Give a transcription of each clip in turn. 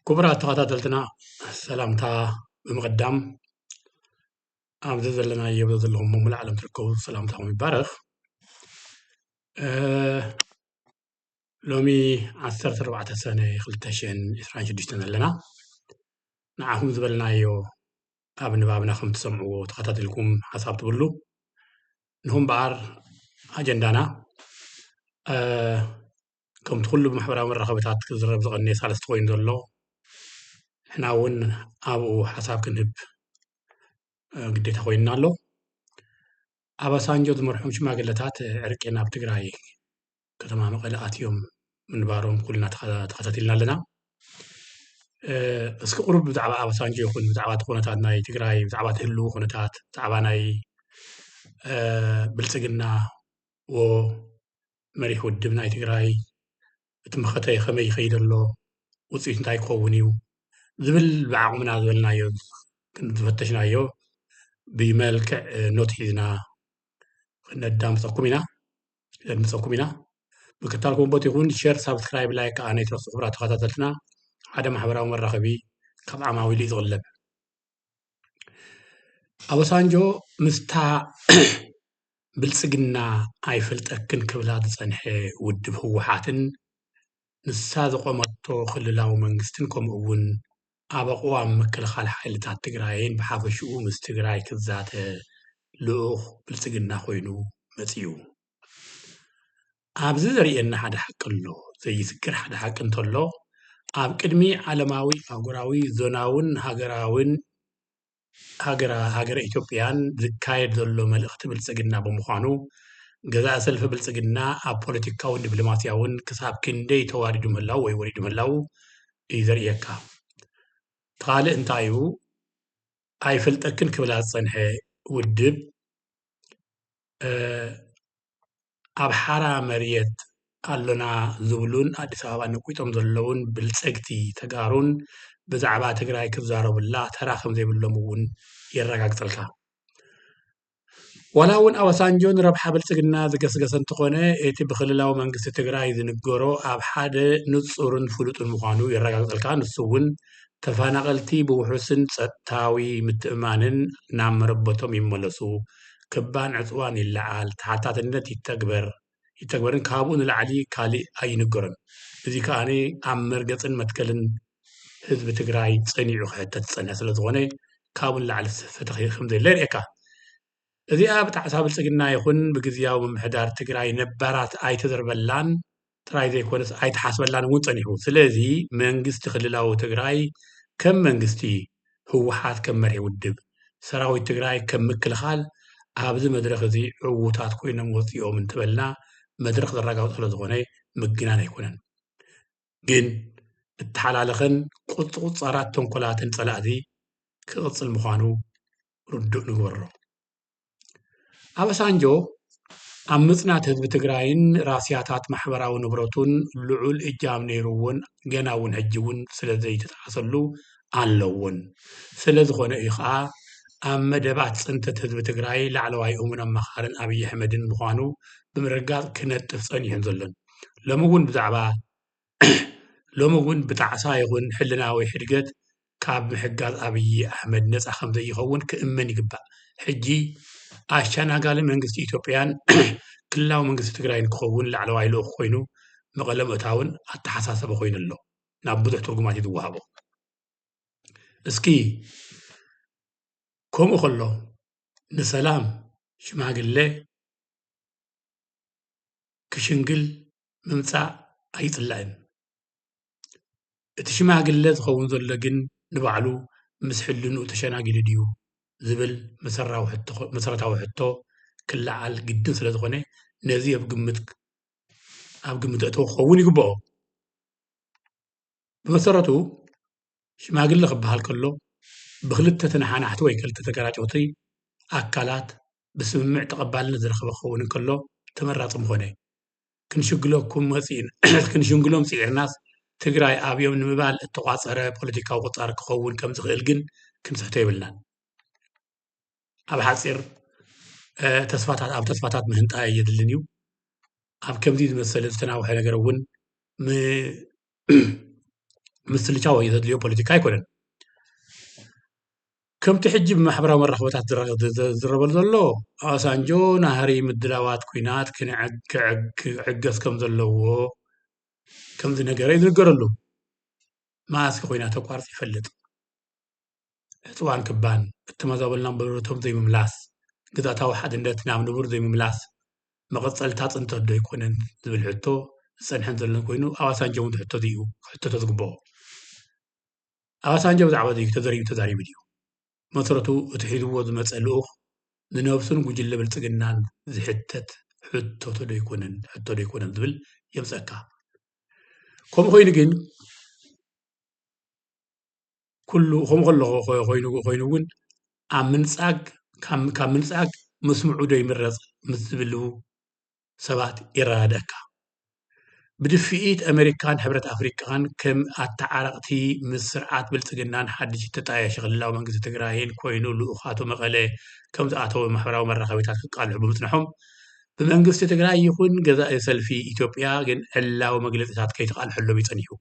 كبرى تخاتلتنا سلامتا بمقدم أبدا لنا يبدا لهم من العالم تركوا سلامتهم يبارك لومي 14 سنة خلتشن إسرائيل جديدنا لنا نعهم زبلنا يو أبن بابنا خم تسمعوا تخاتلكم حساب تقولوا نهم بعر أجندنا كم تقولوا بمحبرة من رغبتات كزرب زغني سالس توين دولو إحنا ون أبو حساب كنب قديت خوينا له أباسانجو مرحوم شماغلتات عرقنا بتقراي كتما مقلقات يوم من بارهم كلنا تخاتلنا لنا اسك قرب بتعبا أباسانجو يكون بتعبا تخونتات ناي تقراي بتعبا تهلو خونتات بتعبا ناي بلسقنا و مريح ودب ناي تقراي بتمختي خمي خيد الله وصيت نتاي كونيو ذبل بعقمنا ذبلنا يو كنت فتشنا يو بملك نوتينا ندام تقومنا نسقومنا بكتالكم بوتيكون شير سبسكرايب لايك أنا ترى خبرات خاطرتنا هذا محبرة مرة خبي كم عماوي لي تغلب أبو سانجو مستا بلسقنا عيفلت أكن كبلاد صنحي ودب هو حاتن نساد قومتو خللاو منجستنكم أون أبقوا مكل خال حيلتات تقراين بحافشو مستقراي كذات لوخ بلسقنا خوينو مسيو ኣብዚ ዘርእየና ሓደ ሓቂ ኣሎ ዘይዝክር ሓደ ሓቂ እንተሎ ኣብ ቅድሚ ዓለማዊ ኣህጉራዊ ዞናውን ሃገራውን ሃገረ ኢትዮጵያን ዝካየድ ዘሎ መልእኽቲ ብልፅግና ብምዃኑ ገዛእ ሰልፊ ብልፅግና ኣብ ፖለቲካውን ዲፕሎማስያውን ክሳብ ክንደይ ተዋዲዱ ምህላው ወይ ወሪዱ ምህላው እዩ ዘርእየካ እቲ ካልእ እንታይ እዩ ኣይፈልጠክን ክብላ ዝፀንሐ ውድብ ኣብ ሓራ መሬት ኣሎና ዝብሉን ኣዲስ ኣበባ ነቂጦም ዘለውን ብልፀግቲ ተጋሩን ብዛዕባ ትግራይ ክዛረቡላ ተራ ከም ዘይብሎም እውን የረጋግፀልካ ዋላ እውን ኣበሳንጆን ረብሓ ብልፅግና ዝገስገሰ እንትኾነ እቲ ብክልላዊ መንግስቲ ትግራይ ዝንገሮ ኣብ ሓደ ንፁርን ፍሉጥን ምዃኑ የረጋግፀልካ ንሱ እውን ተፈናቐልቲ ብውሑስን ፀጥታዊ ምትእማንን ናብ መረበቶም ይመለሱ ክባን ዕፅዋን ይለዓል ተሓታትነት ይተግበርን ካብኡ ንላዕሊ ካሊእ ኣይንገሮን እዚ ከዓኒ ኣብ መርገፅን መትከልን ህዝቢ ትግራይ ፀኒዑ ክሕተት ዝፀንሐ ስለ ዝኾነ ካብኡ ንላዕሊ ፍትሒ ከም ዘየለ የርእየካ እዚኣ ብጣዕሳ ብልፅግና ይኹን ብግዝያዊ ምምሕዳር ትግራይ ነባራት ኣይተዘርበላን ጥራይ ዘይኮነስ ኣይተሓስበላን እውን ፀኒሑ ስለዚ መንግስቲ ክልላዊ ትግራይ ከም መንግስቲ ህወሓት ከም መሪሒ ውድብ ሰራዊት ትግራይ ከም ምክልኻል ኣብዚ መድረክ እዚ ዕዉታት ኮይኖም ወፂኦም እንትበልና መድረክ ዘረጋግፀሎ ዝኾነ ምግናን ኣይኮነን ግን እተሓላለኸን ቁፅቁፃራት ተንኮላትን ፀላእቲ ክቕፅል ምዃኑ ርዱእ ንግበሮ ኣበሳንጆ ኣብ ምፅናት ህዝቢ ትግራይን ራስያታት ማሕበራዊ ንብረቱን ልዑል እጃም ነይሩውን ገና እውን ሕጂ እውን ስለዘይተጣሰሉ ኣለውን ስለዝኾነ እዩ ከዓ ኣብ መደባት ፅንተት ህዝቢ ትግራይ ላዕለዋይ እሙን ኣመኻርን ኣብዪ ኣሕመድን ምዃኑ ብምርጋፅ ክነጥፍ ፀኒሑን ዘሎን ሎሚ እውን ብጣዕሳ ይኹን ሕልናዊ ሕድገት ካብ ምሕጋዝ ኣብዪ ኣሕመድ ነፃ ከም ዘይኸውን ክእመን ይግባእ ሕጂ ኣሸናጋሊ መንግስቲ ኢትዮጵያን ክልላዊ መንግስቲ ትግራይን ክኸውን ላዕለዋይ ልኡኽ ኮይኑ መቐለ ምእታውን ኣተሓሳሰበ ኮይኑ ኣሎ ናብ ብዙሕ ትርጉማት እዩ ዝወሃቦ እስኪ ከምኡ ከሎ ንሰላም ሽማግለ ክሽንግል ምምፃእ ኣይፅላእን እቲ ሽማግለ ዝኸውን ዘሎ ግን ንባዕሉ ምስ ሕልንኡ ተሸናጊሉ ድዩ ዝብል መሰረታዊ ሕቶ ክለዓል ግድን ስለ ዝኾነ ነዚ ኣብ ግምት እተው ክኸውን ይግብኦ ብመሰረቱ ሽማግለ ክበሃል ከሎ ብክልተ ተነሓናሕቲ ወይ ክልተ ተገራጨውቲ ኣካላት ብስምምዕ ተቐባልነት ዝረኸበ ክኸውን ከሎ ተመራፂ ምኾነ ክንሽንግሎም ፅዒርናስ ትግራይ ኣብዮም ንምባል እተቋፀረ ፖለቲካዊ ቁፃር ክኸውን ከም ዝኽእል ግን ክንስሕቶ የብልናን ኣብ ሓፂር ኣብ ተስፋታት ምህንጣ የድልን እዩ ኣብ ከምዚ ዝመሰለ ዝተናውሐ ነገር እውን ምስልቻው يدليو ፖለቲካ ይኮነን ከምቲ ሕጂ ብማሕበራዊ መራኸቢታት ዝረበል ዘሎ ኣሳንጆ ናሃሪ ምድላዋት ኩናት ክዕገዝ ከም ዘለዎ ከም ዝነገረ ይዝገረሉ ማስኪ ኩናት ተቋርፂ ይፈልጥ እፅዋን ክባን እተመዛበልና በረቶም ዘይምምላስ ግዛታዊ ሓድነት ናብ ንቡር ዘይምምላስ መቐፀልታ ፅንተት ዶ ይኮነን ዝብል ሕቶ ዝፀንሐን ዘሎን ኮይኑ ኣዋሳንጆ እውን ሕቶ እዩ ሕቶ ዝግብኦ ኣዋሳንጆ ብዛዕባ ተዘሪቡ ድዩ መሰረቱ እቲ ሒዝዎ ዝመፀ ልኡኽ ንነብሱን ጉጅለ ብልፅግናን ዝሕተት ሕቶ ዶ ይኮነን ዝብል የምፀካ ከምኡ ኮይኑ ግን ኩሉ ከምኡ ከለኹ ኮይኑ እውን ኣብ ምንፃግ ካብ ምንፃግ ምስምዑ ዶ ይምረፅ ምስ ዝብሉ ሰባት ይረዳድአካ بدفئيت أمريكان حبرت أفريقيان كم التعارقتي من سرعات بلتقنان حدش تتايا شغل الله ومنقذ تقراهين كوينو لأخاتو مقالة كم زعاتو محبرا ومرة خويتات قال بمتنحهم بمنقذ تقراهي يكون جزاء سلفي إثيوبيا جن الله ومقلة تات كي تقال حلو بيتنيهو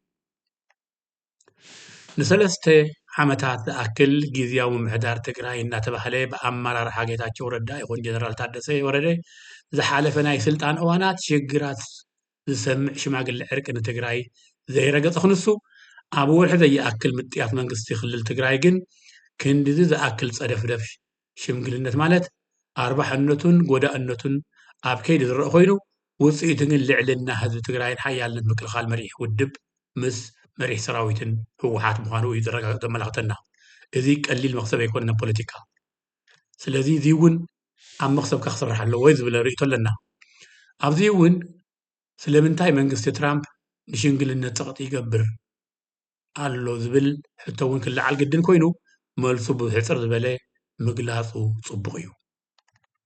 نسلسته حمتات أكل جزيا ومحدار تقراهي ناتبهالي بأمارا رحاقيتات وردا يكون جنرال تادسي ورده زحالفنا يسلطان أوانات شجرات ዝሰምዕ ሽማግለ ዕርቂ ንትግራይ ዘይረገፀ ክንሱ ኣብ ወርሒ ዘይኣክል ምጥያት መንግስቲ ክልል ትግራይ ግን ክንዲዚ ዝኣክል ፀደፍደፍ ሽምግልነት ማለት ኣርባሕነቱን ጎዳእነቱን ኣብ ከይዲ ዝረአ ኮይኑ ውፅኢቱ ግን ልዕልና ህዝቢ ትግራይን ሓያልነት ምክልኻል መሪሕ ውድብ ምስ መሪሕ ሰራዊትን ህወሓት ምዃኑ እዩ ዘረጋግፅ ዘመላኽተና እዚ ቀሊል መክሰብ ኣይኮነን ፖለቲካ ስለዚ እዚ እውን ኣብ መክሰብካ ክስራሕ ኣለዎ ወይ ዝብል ርእቶ ኣለና ኣብዚ እውን ስለምንታይ መንግስቲ ትራምፕ ንሽምግልነት ፀቕጢ ይገብር ኣሎ ዝብል ሕቶ እውን ክለዓል ግድን ኮይኑ መልሱ ብሕፅር ዝበለ ምግላፁ ፅቡቕ እዩ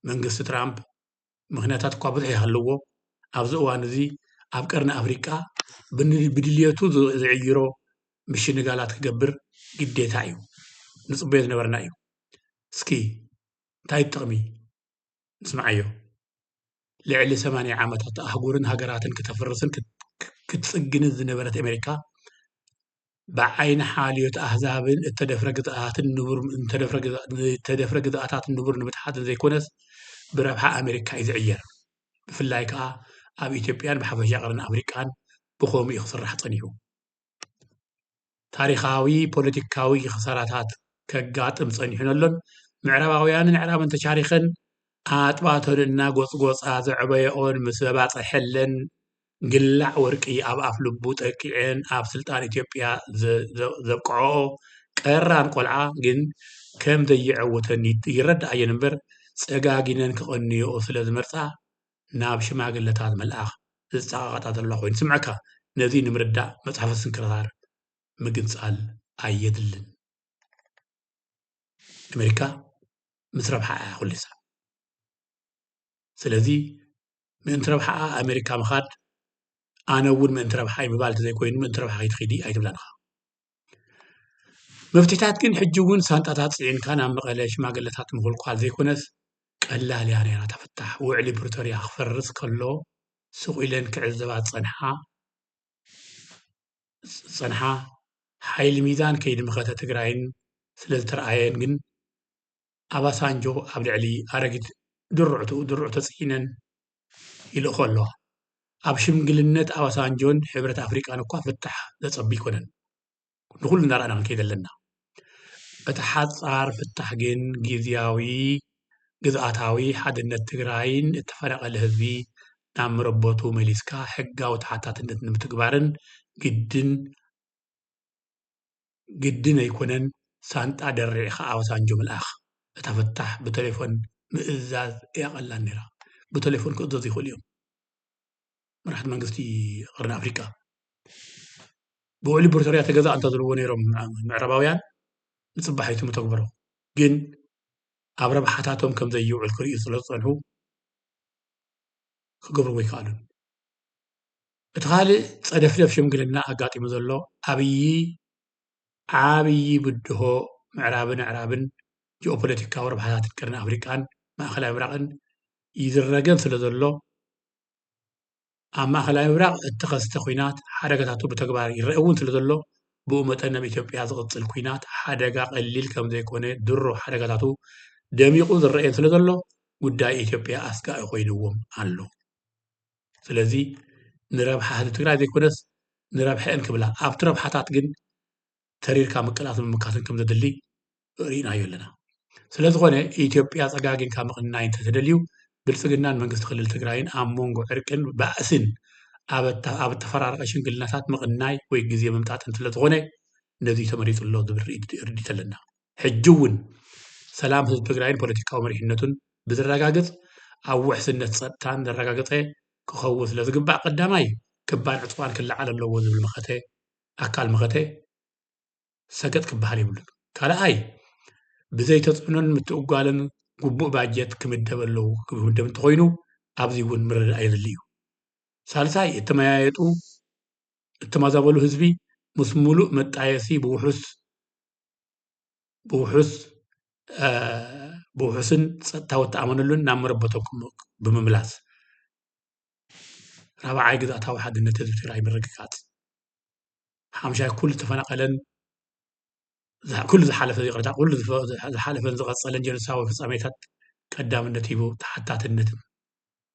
መንግስቲ ትራምፕ ምክንያታት እኳ ብዙሕ ይሃለዎ ኣብዚ እዋን እዚ ኣብ ቀርኒ ኣፍሪቃ ብድልየቱ ዝዕይሮ ምሽንጋላት ክገብር ግዴታ እዩ ንፅበዮ ዝነበርና እዩ እስኪ እንታይ ጥቕሚ ንስማዓዮ ልዕሊ 80 ዓመታት ኣህጉርን ሃገራትን ከተፈርስን ክትፅግንን ዝነበረት ኣሜሪካ ብዓይኒ ሓልዮት ኣህዛብን እተደፍረ ግዝኣታትን ንቡር ንምትሓትን ዘይኮነስ ብረብሓ ኣሜሪካ እዩ ዝዕየር ብፍላይ ከዓ ኣብ ኢትዮጵያን ብሓፈሻ ቀርኒ ኣፍሪቃን ብከምኡ እዩ ክስራሕ ፀኒሑ ታሪኻዊ ፖለቲካዊ ክሳራታት ከጋጥም ፀኒሑ ኣሎን ምዕራባውያንን ዕራብን ተቻሪኸን ኣጥባተንና ጎፅጎፃ ዘዕበየኦን ምስ ዘባፅሐለን ግላዕ ወርቂ ኣብ ኣፍ ልቡ ጠቂዐን ኣብ ስልጣን ኢትዮጵያ ዘብቅዖ ቀራን ቆልዓ ግን ከም ዘይዕውተን ይረዳእ እየን እምበር ፀጋጊነን ክቐንዮኦ ስለ ዝመርፃ ናብ ሽማግለታት መልኣኽ ዝፀቃቐጣ ዘላ ኮይኑ ስምዐካ ነዚ ንምርዳእ መፅሓፈ ስንክርታር ምግንፃል ኣየድልን ኣሜሪካ ምስ ረብሓ እያ ኩሉ ሰብ ስለዚ ምእንቲ ረብሓ ኣሜሪካ ምኻድ ኣነ እውን ምእንቲ ረብሓ ምባል ዘይኮይኑ ምእንቲ ረብሓ ከይትኸይዲ ኣይትብላንኻ መፍትሒታት ግን ሕጂ እውን ሳንጣታት ፅዒንካ ናብ መቐለ ሽማግለታት ምኹልኳል ዘይኮነስ ቀላል እያ ነይራ ተፍታሕ ውዕሊ ፕሪቶርያ ክፈርስ ከሎ ስቕ ኢለን ክዕዘባ ፀንሓ ሓይሊ ሚዛን ከይድምኸተ ትግራይን ስለ ዝተረኣየን ግን ኣባሳንጆ ኣብ ልዕሊ ኣረጊት ድርዑ ተፅዒነን ይልእኹ ኣለዋ ኣብ ሽምግልነት ኣባሳንጆን ሕብረት ኣፍሪቃን እኳ ፍታሕ ዘፀቢ ይኮነን ንኩሉ እናረኣና ክንከይድ ኣለና እቲ ሓፃር ፍታሕ ግን ግዝያዊ ግዝኣታዊ ሓድነት ትግራይን እተፈናቐለ ህዝቢ ናብ መረበቱ መሊስካ ሕጋዊ ተሓታትነት ንምትግባርን ግድን ኣይኮነን ሳንጣ ደሪዕኻ ኣባሳንጆ ምልኣኽ እታ ፍታሕ ብቴሌፎን ምእዛዝ እያ ቀላል ነይራ ብቴሌፎን ክእዘዝ ይኽእሉ እዮም መራሕቲ መንግስቲ ቀርኒ ኣፍሪቃ ብውዕሊ ፕሪቶርያ ተገዛእ እንተዝብልዎ ነይሮም ምዕራባውያን ንፅባሕ ይትሙ ተግበሮ ግን ኣብ ረብሓታቶም ከም ዘይውዕል ክርእዩ ስለ ዝፀንሑ ክገብርዎ ይከኣሉን እቲ ካልእ ፀደፍደፍ ሽምግልና ኣጋጢሙ ዘሎ ዓብዪ ብድሆ ምዕራብን ጂኦፖለቲካዊ ረብሓታትን ቀርኒ ኣፍሪቃን ማእኸላይ ምብራቕን ይዝረገም ስለ ዘሎ ኣብ ማእኸላይ ምብራቕ እተኸስተ ኩናት ሓደጋታቱ ብተግባር ይርአ እውን ስለ ዘሎ ብኡመጠን ናብ ኢትዮጵያ ዝቕፅል ኩናት ሓደጋ ቀሊል ከም ዘይኮነ ድሮ ሓደጋታቱ ደሚቑ ዝረአየን ስለ ዘሎ ጉዳይ ኢትዮጵያ ኣስጋኢ ኮይኑዎም ኣሎ ስለዚ ንረብሓ ህዝቢ ትግራይ ዘይኮነስ ንረብሐአን ክብላ ኣብቲ ረብሓታት ግን ተሪርካ ምቅላትን ምምካትን ከም ዘድሊ ርኢናዮ ኣለና ስለዝኾነ ኢትዮጵያ ፀጋጊንካ ምቕናይ እንተተደልዩ ብልፅግናን መንግስቲ ክልል ትግራይን ኣብ መንጎ ዕርቅን ባእስን ኣብ ተፈራረቐ ሽምግልናታት ምቕናይ ወይ ግዜ ምምጣጥ ስለዝኾነ ነዚ ተመሪፁሎ ዝብል ርዲት ኣለና ሕጂ እውን ሰላም ህዝቢ ትግራይን ፖለቲካዊ መሪሕነቱን ብዝረጋግፅ ኣብ ውሕስነት ፀጥታን ዘረጋገፀ ክኸውን ስለ ዝግባእ ቀዳማይ ክባን ዕፅዋን ክለዓል ኣለዎ ዝብል መኸተ ኣካል መኸተ ሰገጥ ክበሃል የብሉን ካልኣይ ብዘይ ተፅዕኖን ምትእጓልን ግቡእ ባጀት ክምደብ ኣለዎ ክምደብ እንተኮይኑ ኣብዚ እውን ምርድኣይ የድሊ እዩ ሳልሳይ እተመያየጡ እተመዛበሉ ህዝቢ ምስ ሙሉእ መጣየሲ ብውሑስን ፀጥታዊ እተኣመነሉን ናብ መረበቶም ብምምላስ ራብዓይ ግዝኣታዊ ሓድነት ህዝቢ ትግራይ ምርግጋፅ ሓምሻይ ኩሉ ዝተፈናቐለን ኩሉ ዝሓለፈ ይቅርታ ኩሉ ዝሓለፈን ዝቐፀለን ጀኖሳዊ ፍፃሜታት ቀዳምነት ሂቡ ተሓታትነትን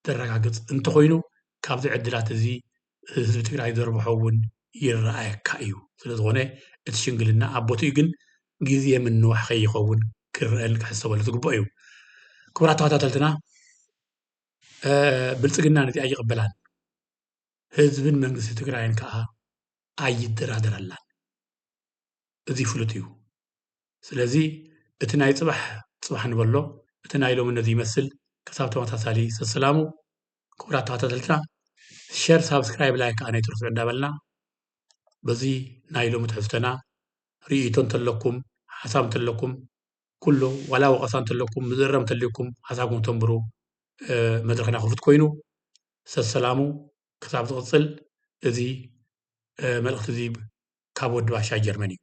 ዘረጋግፅ እንተኮይኑ ካብዚ ዕድላት እዚ ህዝቢ ትግራይ ዘርብሖ እውን ይረኣየካ እዩ ስለዝኾነ እቲ ሽምግልና ኣብ ቦትኡ ግን ግዜ ምንዋሕ ከይኸውን ክርአን ክሕሰበሉ ዝግባእ እዩ ክቡራት ተኸታተልትና ብልፅግና ነዚኣ ይቕበላን ህዝብን መንግስቲ ትግራይን ከዓ ኣይደራደራላን እዚ ፍሉጥ እዩ ስለዚ እቲ ናይ ፅባሕ ንበሎ እቲ ናይ ሎሚ ነዚ ይመስል ክሳብ ተመሳሳሊ ሰላሙ ክቡራት ተኸታተልትና ሸር ሳብስክራይብ ላይክ ከዓ ናይ ትርስዑ እንዳበልና በዚ ናይ ሎሚ ትሕዝቶና ርኢቶ እንተለኩም ሓሳብ እንተለኩም ኩሉ ዋላ ወቐሳ እንተለኩም ምዝረም እንተልይኩም ሓሳብኩም ተንብሩ መድረኽና ክፉት ኮይኑ ሰላሙ ክሳብ ዝቕፅል እዚ መልእኽቲ እዚ ካብ ወዲ ባሻ ጀርመን እዩ